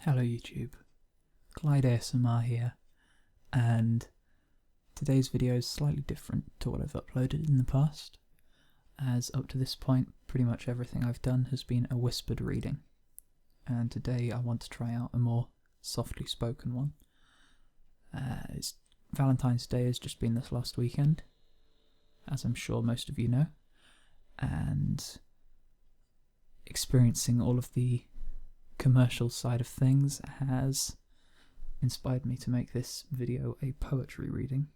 Hello YouTube, GlideASMR here, and today's video is slightly different to what I've uploaded in the past, as up to this point pretty much everything I've done has been a whispered reading, and today I want to try out a more softly spoken one. Valentine's Day has just been this last weekend, as I'm sure most of you know, and experiencing all of the commercial side of things has inspired me to make this video a poetry reading.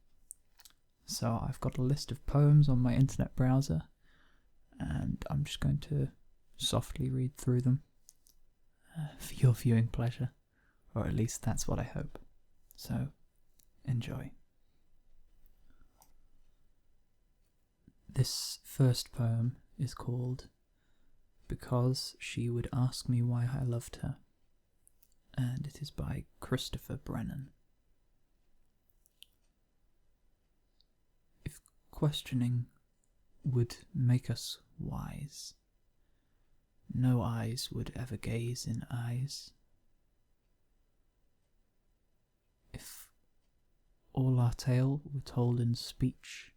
So I've got a list of poems on my internet browser and I'm just going to softly read through them for your viewing pleasure, or at least that's what I hope. So enjoy. This first poem is called Because She Would Ask Me Why I Loved Her, and it is by Christopher Brennan. If questioning would make us wise, no eyes would ever gaze in eyes. If all our tale were told in speech,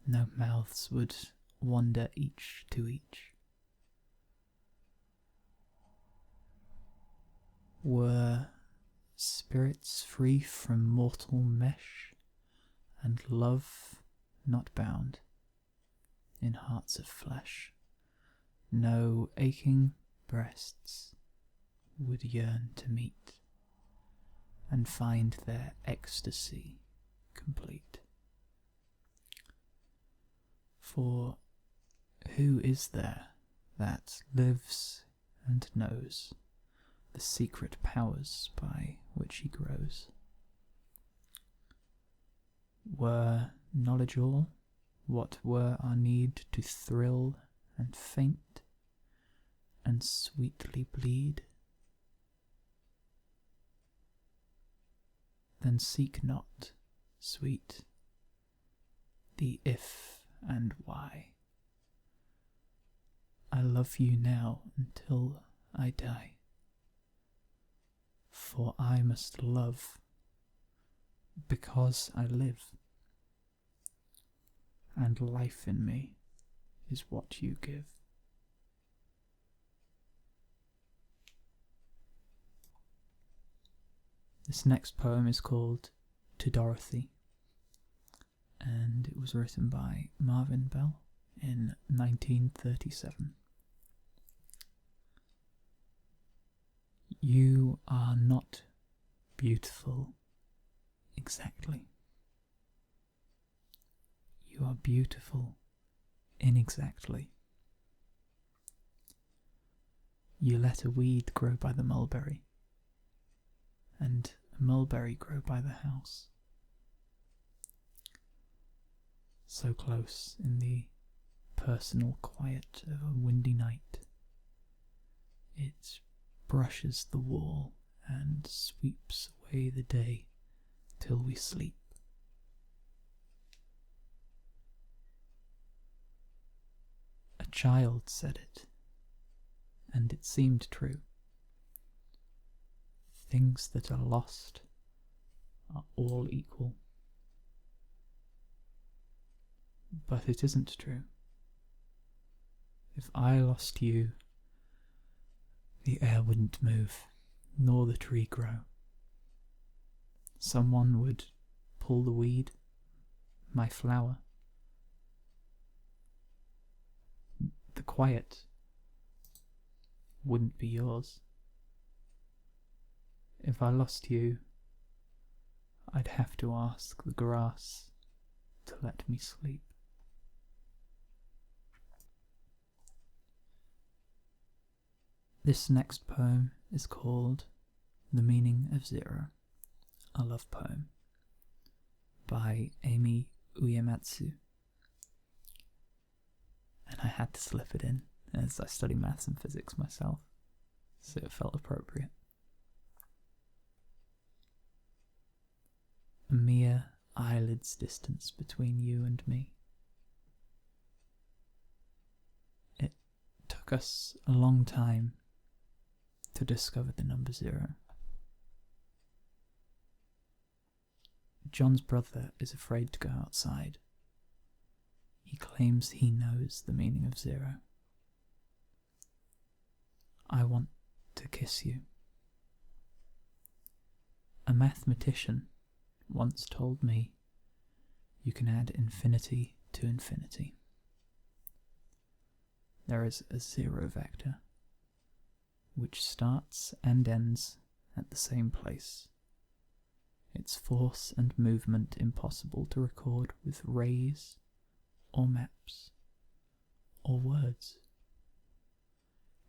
no mouths would wander each to each. Were spirits free from mortal mesh, and love not bound in hearts of flesh, no aching breasts would yearn to meet and find their ecstasy complete. For who is there that lives and knows the secret powers by which he grows? Were knowledge all, what were our need to thrill and faint and sweetly bleed? Then seek not, sweet, the if and why. I love you now until I die, for I must love because I live, and life in me is what you give. This next poem is called To Dorothy, and it was written by Marvin Bell in 1937. You are not beautiful exactly. You are beautiful inexactly. You let a weed grow by the mulberry, and a mulberry grow by the house. So close in the personal quiet of a windy night, it brushes the wall and sweeps away the day till we sleep. A child said it, and it seemed true. Things that are lost are all equal. But it isn't true. If I lost you, the air wouldn't move, nor the tree grow. Someone would pull the weed, my flower. The quiet wouldn't be yours. If I lost you, I'd have to ask the grass to let me sleep. This next poem is called The Meaning of Zero, a love poem, by Amy Uematsu. And I had to slip it in, as I study maths and physics myself, so it felt appropriate. A mere eyelid's distance between you and me. It took us a long time to discover the number 0. John's brother is afraid to go outside. He claims he knows the meaning of 0. I want to kiss you. A mathematician once told me you can add infinity to infinity. There is a 0 vector which starts and ends at the same place. Its force and movement impossible to record with rays or maps or words.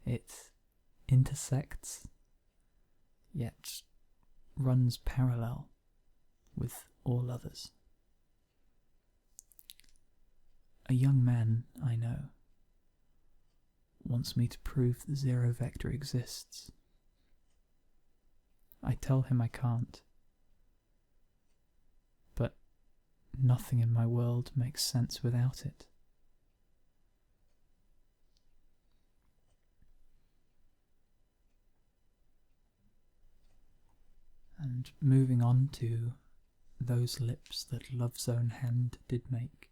It intersects, yet runs parallel with all others. A young man I know wants me to prove the 0 vector exists. I tell him I can't, but nothing in my world makes sense without it. And moving on to Those Lips That Love's Own Hand Did Make,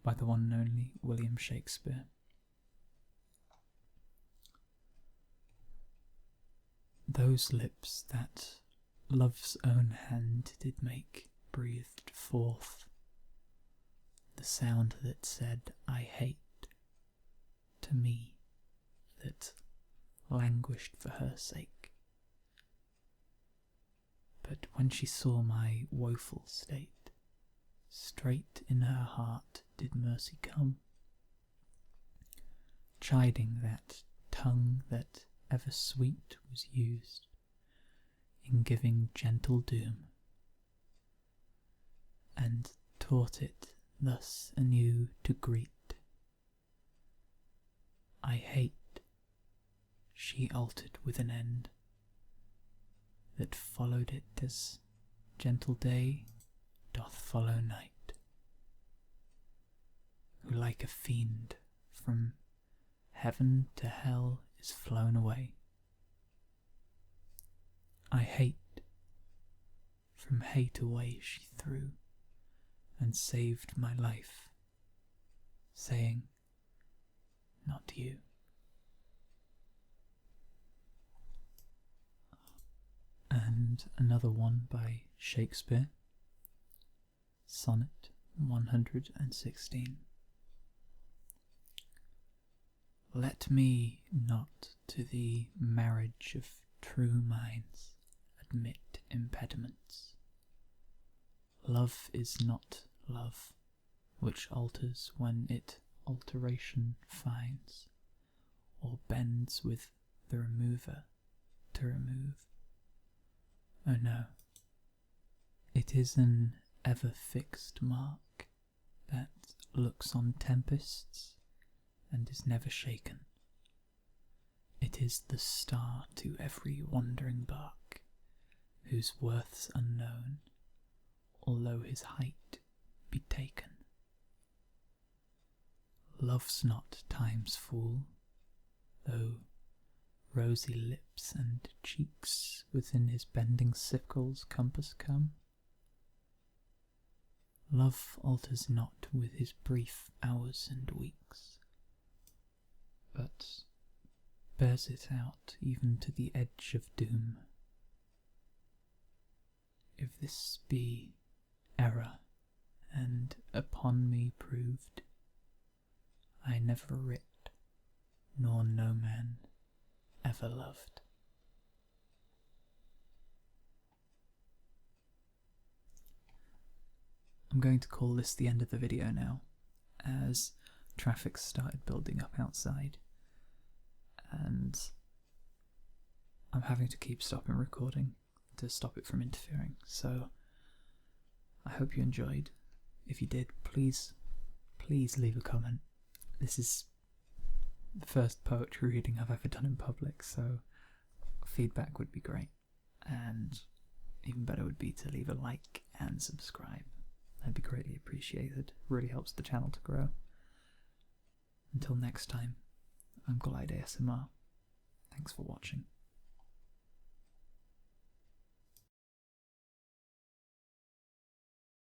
by the one and only William Shakespeare. Those lips that love's own hand did make breathed forth the sound that said, I hate, to me that languished for her sake. But when she saw my woeful state, straight in her heart did mercy come, chiding that tongue that ever sweet was used in giving gentle doom, and taught it thus anew to greet. I hate, she altered with an end that followed it as gentle day doth follow night, who like a fiend from heaven to hell is flown away. I hate, from hate away she threw, and saved my life, saying, not you. And another one by Shakespeare, Sonnet 116. Let me not to the marriage of true minds admit impediments. Love is not love, which alters when it alteration finds, or bends with the remover to remove. Oh no, it is an ever-fixed mark that looks on tempests and is never shaken. It is the star to every wandering bark, whose worth's unknown, although his height be taken. Love's not time's fool, though rosy lips and cheeks within his bending sickle's compass come. Love alters not with his brief hours and weeks, but bears it out even to the edge of doom. If this be error, and upon me proved, I never writ, nor no man ever loved. I'm going to call this the end of the video now, as traffic started building up outside, and I'm having to keep stopping recording to stop it from interfering. So I hope you enjoyed. If you did, please leave a comment. This is the first poetry reading I've ever done in public, so feedback would be great, and even better would be to leave a like and subscribe. That'd be greatly appreciated. Really helps the channel to grow. Until next time, I'm GlideASMR. Thanks for watching.